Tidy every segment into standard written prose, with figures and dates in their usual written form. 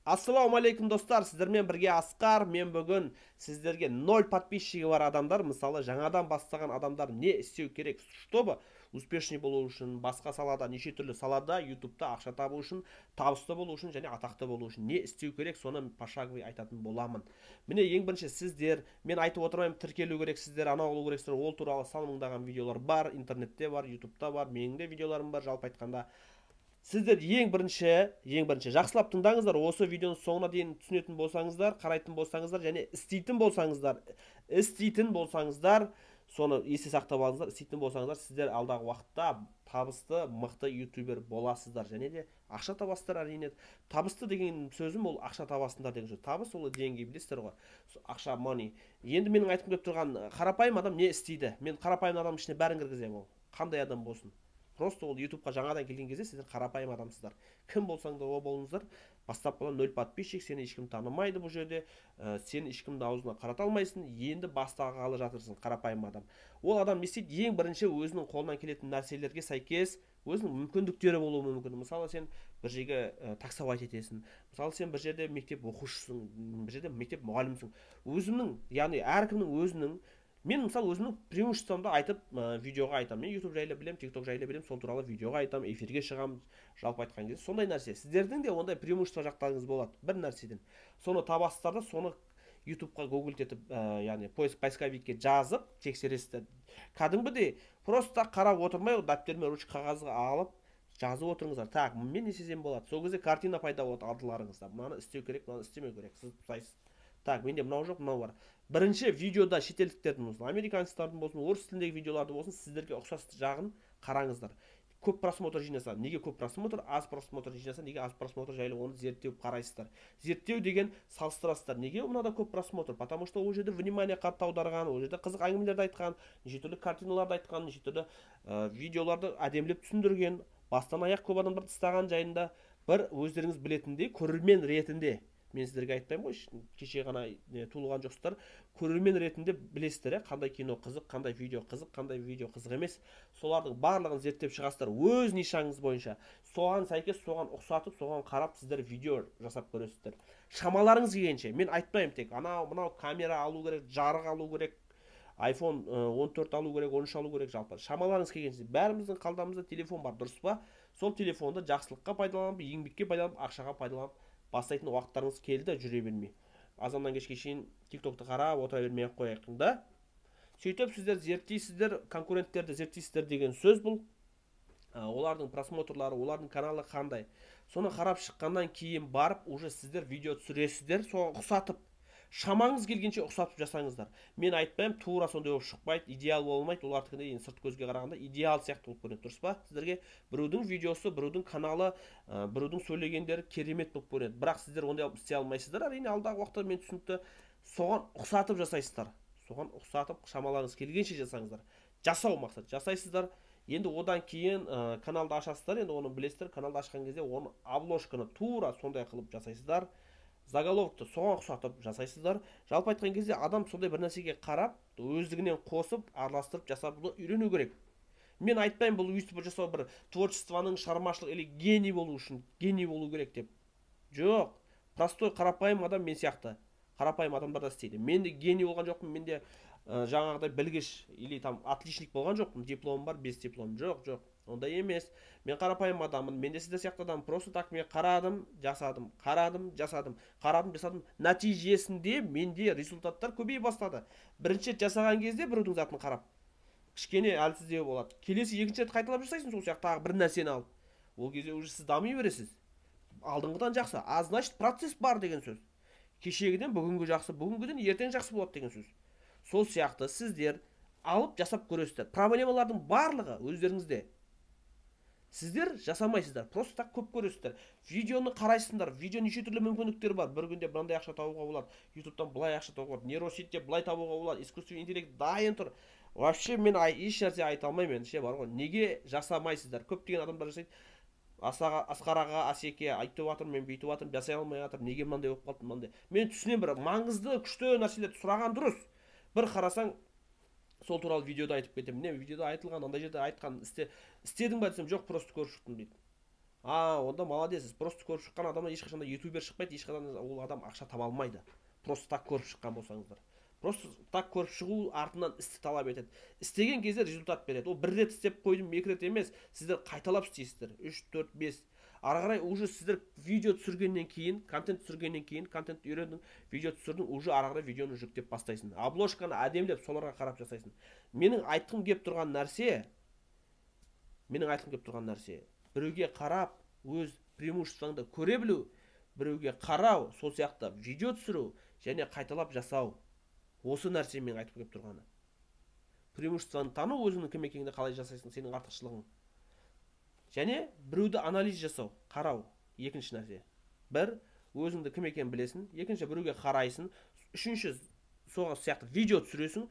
Ассалаумағалейкум достар, сіздермен бірге Асқар. Мен бүгін сіздерге 0 подписчигі бар адамдар, мысалы жаңадан бастаған адамдар не істеу керек, чтобы успешный болу үшін, басқа салада, неше түрлі салада, ютубта ақша табу үшін, табысты болу үшін және атақты болу үшін не істеу керек, соны пошаговый айтатын боламын. Міне ең бірінші сіздер, мен айтып отырмаймын, тіркелу керексіздер, анау болу керексіздер, ол туралы сан мыңдаған видеолар бар, интернетте бар, ютубта бар, менің де видеоларым бар. Жалпы айтқанда сіздер ең бірінші жақсылап тыңдаңыздар. Осы видеоның соңына дейін түсінетін болсаңыздар, қарайтын болсаңыздар және істейтін болсаңыздар, соны есте сақтап алыңыздар. Істейтін болсаңыздар, сіздер алдағы уақытта табысты, мықты ютубер боласыздар және де ақша табасыздар. Әрине, табысты деген сөзім ол ақша табасыңдар деген сөз. Табыс ол деньги, білесіздер ғой. Ақша, money. Енді менің айтқым келіп тұрған қарапайым адам не істейді? Мен қарапайым адам ішіне бәрін кіргіземін. Ол қандай адам болсын. Просто ол ютубқа жаңадан келген кезде сіздер қарапайым адамсыздар. Кім болсаң да о болыңыздар. Бастапқыдан 0 подписчик, сені ешкім танымайды бұл жерде. Сен ешкімді аузына қарата алмайсың. Енді бастағалы жатырсың, қарапайым адам. Ол адам не істейді? Ең бірінші өзінің қолынан келетін нәрселерге сәйкес өзінің мүмкіндіктері болуы мүмкін. Мысалы сен бір жерге таксовать етесің. Мысалы сен бір жерде мектеп оқушысың, бір жерде мектеп мұғалімсің. Өзімнің, яғни әркімнің өзінің. Мен мысалы өзімнің преимуществомды айтып видеоға айтамын. Мен YouTube жайлы білем, TikTok жайлы білем, сол туралы видеоға айтамын, эфирге шығамын. Жалпы айтқан кезде сондай нәрсе. Сіздердің де ондай преимущество жақтарыңыз болады бір нәрседен. Соны табасыздар да, соны YouTubeқа гуглить етіп, яғни поисковикке жазып тексересіздер. Кәдімгідей просто қарап отырмай, дәптер мен ручка қағазға алып жазып отырыңыздар. Так, мен не істесем болады? Сол кезде картина пайда болады алдыларыңызда. Мынаны істеу керек, мынаны істемеу керек. Сіз тұсайсыз. Так, менде мынау жоқ, мынау бар. Бірінші видеода шетелдіктердің болсын, американецтердің болсын, орыс тіліндегі видеоларды болсын, сіздерге ұқсас жағын қараңыздар. Көп просмотр жинаса, неге көп просмотр, аз просмотр жинаса, неге аз просмотр жайлы оны зерттеуіп қарайсыздар. Зерттеу деген салыстырасыздар. Неге мынада көп просмотр? Потому что ол жерде внимание қатты аударған, ол жерде қызық әңгімелерді айтқан, неше түрлі картиналарды айтқан, неше түрлі видеоларды әдемілеп түсіндірген, бастан аяқ көп адамдарды тастаған жайында бір өздеріңіз білетіндей, көрермен ретінде. Мен сіздерге айтпаймын ғой, кеше ғана туылған жоқсыздар. Көрермен ретінде білесіздер, қандай кино қызық, қандай видео қызық емес. Солардың барлығын зерттеп шығасыздар өз нишаңыз бойынша. Соған сәйкес, соған ұқсатып, соған қарап сіздер видео жасап көресіздер. Шамаларыңыз келгенше. Мен айтпаймын тек мынау камера алу керек, жарық алу керек, iPhone 14 алу керек, 13 алу керек. Жалпы шамаларыңыз келгенше. Бәріміздің қалдамызда телефон бар, дұрыс па? Сол телефонды жақсылыққа пайдаланып, еңбекке пайдаланып, ақшаға пайдаланып бастайтын уақыттарыңыз келді, жүре бермей. Азаннан кешке шейін TikTok'ты қарап отыра бермей қояйық да. Сөйтіп сіздер зерттейсіздер, конкуренттерді зерттейсіздер деген сөз бұл. Олардың просмотрлары, олардың каналы қандай. Соны қарап шыққаннан кейін барып, уже сіздер видео түсіресіздер, соған ұқсатып. Шамаңыз келгенше ұқсатып жасаңыздар. Мен айтпаймын, тура сондай болып шықпайды, идеал болмайды. Олардікінде енді сырт көзге қарағанда идеал сияқты болып көрінеді, дұрыс па? Сіздерге біреудің видеосы, біреудің каналы, біреудің сөйлегендері керемет болып көрінеді. Бірақ сіздер ондай істей алмайсыздар. Әрине алдағы уақытта мен түсінікті, соған ұқсатып жасайсыздар. Соған ұқсатып шамаларыңыз келгенше жасаңыздар. Жасау мақсат, жасайсыздар. Енді одан кейін каналды ашасыздар, енді оны білесіздер. Каналды ашқан кезде оны обложканы тура сондай қылып жасайсыздар. Заголовокты соған ұқсатып жасайсыздар. Жалпы айтқан кезде адам сондай бір нәрсеге қарап, өздігінен қосып, араластырып жасап үйрену керек. Мен айтпаймын бұл өйстіп жасау бір творчествоның шығармашылық или гений болу үшін, гений болу керек деп. Жоқ, простой қарапайым адам мен сияқты. Қарапайым адамдар да істейді. Мен де гений болған жоқпын, мен де жаңағыдай білгіш или там отличник болған жоқпын, дипломым бар, без диплом. Жоқ. Ондай емес. Мен қарапайым адаммын. Мен де сіздер сияқты адам. Просто так мен қарадым, жасадым. Нәтижесінде менде результаттар көбейе бастады. Бірінші рет жасаған кезде біреудің затын қарап, кішкене әлсіздеу болады. Келесі екінші рет қайталап жасайсың, сол сияқты тағы бір нәрсені алып. Ол кезде уже сіз дами бересіз. Алдыңғыдан жақсы. Az значит процесс бар деген сөз. Кешегіден бүгінгі жақсы, бүгінгіден ертең жақсы болады деген сөз. Сол сияқты сіздер алып жасап көресіздер. Проблемалардың барлығы өздеріңізде. Сіздер жасамайсыздар, просто так көп көресіздер. Видеоны қарайсыңдар, видео неше түрлі мүмкіндіктер бар. Бір күнде мынандай ақша табуға болады, YouTube'дан былай ақша табуға болады, нейросетте былай табуға болады, искусственный интеллект дайын тұр. Вообще мен еш нәрсе айта алмаймын, бар ғой. Неге жасамайсыздар? Көптеген адамдар жасайды. Асқар аға, Асеке айтып жатыр, мен бүйтіп жатырмын, жасай алмай жатыр. Неге мынандай болып қалды, мынандай? Мен түсінемін, бір маңызды, күшті нәрселерді сұраған дұрыс. Бір қарасаң, сол туралы видеода айтып кетемін. Не видеода айтылған, андай жерде айтқан істедің ба десем, жоқ, просто көріп шықтым дейді. Онда молодецсіз. Просто көріп шыққан адамнан ешқашанда ютубер шықпайды, ешқашанда ол адам ақша таба алмайды. Просто так көріп шыққан болсаңыздар. Просто так көріп шығу артынан істі талап етеді. Істеген кезде результат береді. Ол бір рет істеп қойдым, екі рет емес. Сіздер қайталап істейсіздер. 3, 4, 5. Ары қарай уже сіздер видео түсіргеннен кейін, контент түсіргеннен кейін, контент үйрендің, видео түсірдің, уже ары қарай видеоны жүктеп бастайсың. Обложканы әдемілеп соларға қарап жасайсың. Менің айтқым келіп тұрған нәрсе, біреуге қарап өз преимуществоңды көре білу, біреуге қарау, сол сияқты видео түсіру және қайталап жасау. Осы нәрсе мен айтып келіп тұрғаны. Преимуществоны тану, өзіңнің кім екеніңді қалай жасайсың, сенің артықшылығың. Және біреуді анализ жасау, қарау. Екінші нәрсе. Бір, өзіңді кім екенін білесің. Екінші, біреуге қарайсың. Үшінші, соған сияқты видео түсіресің.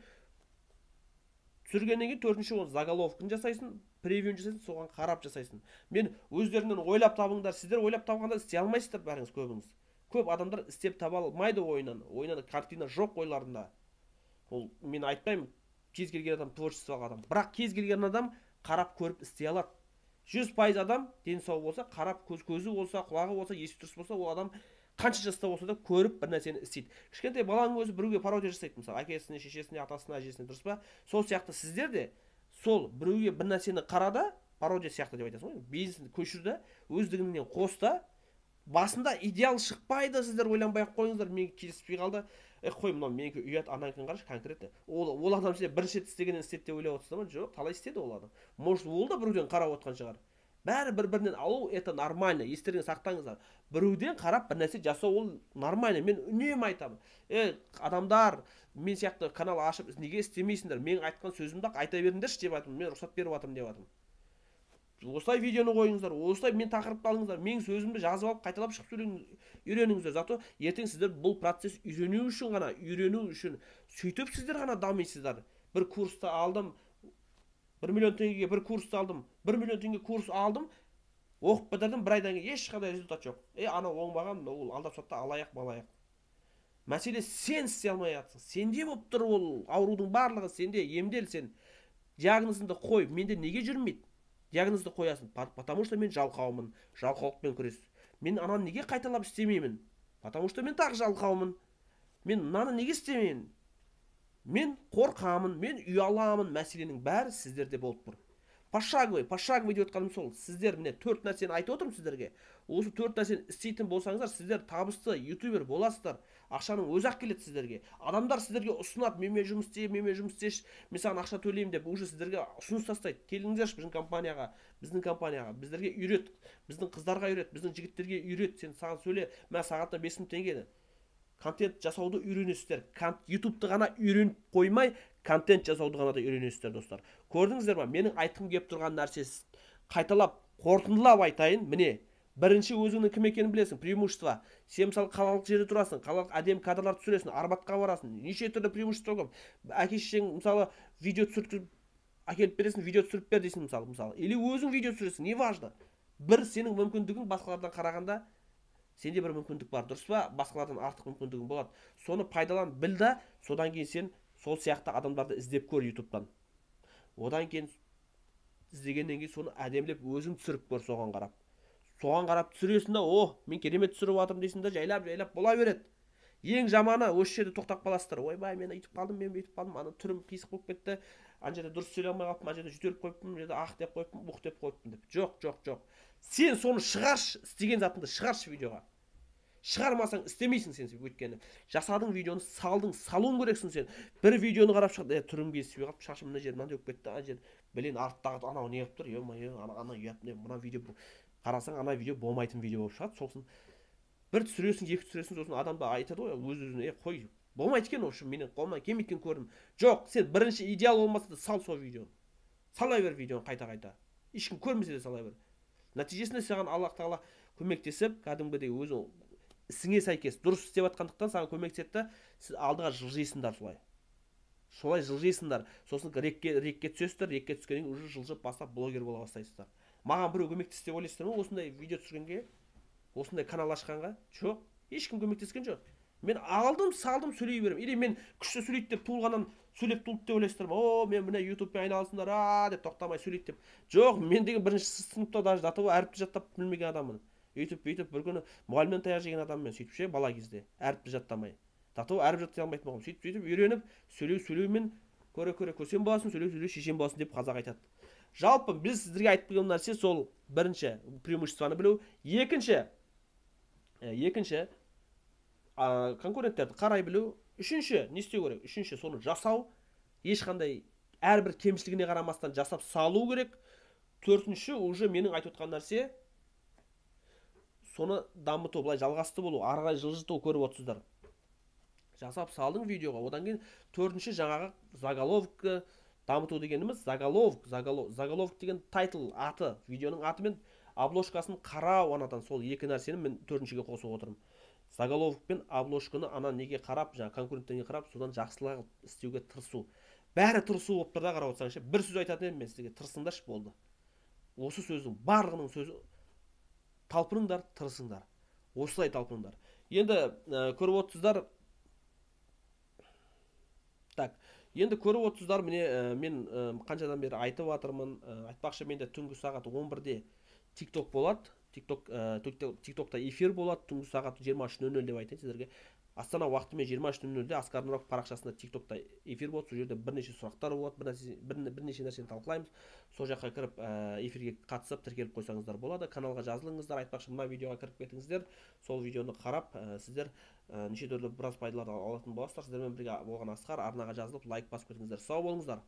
Түсіргеннен кейін төртінші, ол заголовкын жасайсың, превьюін жасайсың, соған қарап жасайсың. Мен өздерінен ойлап табыңдар, сіздер ойлап табғанда істей алмайсыздар бәріңіз көбіңіз. Көп адамдар істеп таба алмайды ойынан картина жоқ ойларында. Ол мен айтпаймын, кез келген адам творчестволық адам, бірақ кез келген адам қарап көріп істей алады. 100% адам дені сау болса, қарап көзі болса, құлағы болса, есі дұрыс болса, ол адам қанша жаста болса да көріп бір нәрсені істейді. Кішкентай баланың өзі біреуге пародия жасайды, мысалы, әкесіне, шешесіне, атасына, әжесіне, дұрыс па? Сол сияқты сіздер де сол біреуге бір нәрсені қарада, пародия сияқты деп айтасың ғой, бизнесті көшірді, өздігіңнен қоста. Басында идеал шықпайды, сіздер ойланбай-ақ қойыңыздар, мен келіспей қалды. Қой, мынау менікі ұят, ананікін қарашы, конкретті. Ол адам сізде бірінші рет істегенін істеді деп ойлап отырсыздар ма? Жоқ, талай істеді ол адам. Может, ол да біреуден қарап отқан шығар. Бәрі бір-бірінен алу, это нормально. Естеріңізге сақтаңыздар. Біреуден қарап бір нәрсе жасау ол нормально. Мен үнемі айтамын. Адамдар, мен сияқты канал ашып, неге істемейсіңдер? Мен айтқан сөзімді айта беріңдерші деп айтамын. Мен рұқсат беріп жатырмын деп жатырмын. Осылай видеоны қойыңыздар, осылай мен тақырыпты алыңыздар, мен сөзімді жазып алып қайталап шығып үйреніңіздер. Зато ертең сіздер бұл процесс үйрену үшін сөйтіп сіздер ғана дамисыздар. Bir kursta aldım, 1 milyon tengеге bir kursta aldım, 1 milyon tenge kurs aldım, оқып бітірдім, бір айдан кейін ешқандай результат жоқ. Ана оңбаған, ол алдап сатта алаяқ балаяқ. Мәселе сен істей алмай жатсың. Сенде болып тұр ол аурудың барлығы, сенде. Емдел сен. Диагнозыңды қой. Менде неге жүрмейді? Диагнозды қоясың. Потому что мен жалқаумын. Жалқаулықпен күрес. Мен ананы неге қайталап істемеймін? Потому что мен тағы жалқаумын. Мен мынаны неге істемеймін? Мен қорқамын, мен ұяламын. Мәселенің бәрі сіздерде болып тұр. Пошаговый деп отқаным сол. Сіздер міне 4 нәрсені айтып отырмын сіздерге. Осы 4 нәрсені істейтін болсаңыздар, сіздер табысты ютубер боласыздар. Ақшаның өзі ақ келеді сіздерге. Адамдар сіздерге ұсынады, менімен жұмыс істеші, мен саған ақша төлеймін деп, уже сіздерге ұсыныс тастайды. Келіңіздерші біздің компанияға, біздерге үйрет, біздің қыздарға үйрет, біздің жігіттерге үйрет, сен саған сөйле, мен сағатына 5000 теңгені. Контент жасауды үйренесіздер. Ютубты ғана үйреніп қоймай, контент жасауды ғана да үйренесіздер, достар. Көрдіңіздер ма? Менің айтқым келіп тұрған нәрсесі қайталап, қорытындылап айтайын. Міне, бірінші өзіңнің кім екенін білесің, преимущество. Сен мысалы қалалық жерде тұрасың, қалалық әдемі кадрлар түсіресің, Арбатқа барасың. Неше түрлі преимущество көп. Әке-шешең мысалы видео түсіріп әкеліп бересің, видео түсіріп бер дейсің мысалы. Или өзің видео түсіресің, не важно. Бір сенің мүмкіндігің басқалардан қарағанда сенде бір мүмкіндік бар, дұрыс па? Басқалардан артық мүмкіндігің болады. Соны пайдалан, біл да, содан кейін сен сол сияқты адамдарды іздеп көр ютубтан. Одан кейін іздегеннен кейін соны әдемілеп өзің түсіріп көр, соған қарап. Соған қарап түсіресің да, мен керемет түсіріп жатырмын дейсің да, жайлап бола береді. Ең жаманы осы жерде тоқтап қаласыздар. Ойбай, мен өйтіп қалдым, ана түрім қисық болып кетті. Ана жерде дұрыс сөйлей алмай қалыппын, ана жерде жүтеліп қойыппын, ана жерде ақ деп қойыппын, бұқ деп қойыппын деп. Жоқ. Сен соны шығаршы, істеген затыңды шығаршы видеоға. Шығармасаң істемейсің сен, өйткені жасадың видеоны, салуың керексің сен. Bir видеоны қарап шықты, түрім кесіп қалып, шашым мына жер мынандай болып кетті, ана жер білен арттағы анау не қылып тұр, ана ұят не, мына видео қарасаң, ана видео болмайтын видео болып шығады. Сосын бір түсіресің, екі түсіресің, сосын адам да айтады ғой, өз-өзіне, қой, болмайды екен, осы менен қолымнан келмейді екен көрдім. Жоқ, сен бірінші идеал болмаса да сал сол видеоны. Салай бер видеоны қайта-қайта. Ешкім көрмесе де салай бер. Нәтижесінде саған Аллах тағала көмектесіп, кәдімгідей өзің ісіңе сәйкес дұрыс істеп жатқандықтан саған көмектеседі да, сіз алдыға жылжисыңдар солай. Солай жылжисыңдар. Сосын рекке түсесіздер, рекке түскеннен уже жылжып бастап блогер бола бастайсыздар. Маған біреу көмектесті деп ойлайсыздар ма осындай видео түсіргенге, осындай канал ашқанға? Жоқ, ешкім көмектескен жоқ. Мен алдым салдым сөйлей беремін, или мен күшті сөйлейді деп туылғаннан сөйлеп туылды деп ойлайсыздар ма? О, мен міне ютубпен айналысыңдар деп тоқтамай сөйлейді деп. Жоқ, мен деген бірінші сыныпта даже до того әріпті жаттап білмеген адаммын. Өйтіп бір күні мұғалімнен таяқ жеген адаммын мен, сөйтіп ше, бала кезде әріпті жаттамай. До того әріп жаттай алмайтын болғанмын. Сөйтіп үйреніп сөйлеумен көсем боласың, сөйлеу шешен боласың деп қазақ айтады. Жалпы біз сіздерге айтып келген нәрсе сол бірінші преимуществоны білу, екінші конкуренттерді қарай білу, үшінші не істеу керек? Үшінші соны жасау, ешқандай әрбір кемшілігіне қарамастан жасап салу керек. Төртінші уже менің айтып отқан нәрсе соны дамыту, былай жалғасты болу, ары қарай жылжыту көріп отырсыздар. Жасап салдың видеоға. Одан кейін төртінші жаңағы заголовка дамыту дегеніміз заголовок деген тайтл аты, видеоның аты мен обложкасын қарау, анадан сол екі нәрсені мен төртіншіге қосып отырмын. Заголовок пен обложканы ана неге қарап, жаңа конкуренттерге қарап, содан жақсылап істеуге тырысу. Бәрі тырысу болып тұр да, қарап отырсаңызшы. Бір сөз айтатын едім мен сізге, тырысыңдаршы болды. Осы сөздің барлығының сөзі талпыныңдар, тырысыңдар. Осылай талпыныңдар. Енді көріп отырсыздар. Так, енді көріп отырсыздар, міне мен қаншадан бері айтып жатырмын. Айтпақшы, менде түнгі сағат 11-де TikTok болады. TikTokта эфир болады түнгі сағат 23:00 деп айтайын сіздерге. Астана уақытымен 23:00-де Асқар Нұров парақшасында TikTokта эфир болады. Сол жерде бірнеше сұрақтар болады, бірнеше нәрсені талқылаймыз. Сол жаққа кіріп эфирге қатысып тіркеліп қойсаңыздар болады. Каналға жазылыңыздар. Айтпақшы, мына видеоға кіріп кетіңіздер. Сол видеоны қарап сіздер неше түрлі біраз пайдалар алатын боласыздар. Сіздермен бірге болған Асқар, арнаға жазылып лайк басып кетіңіздер. Сау болыңыздар.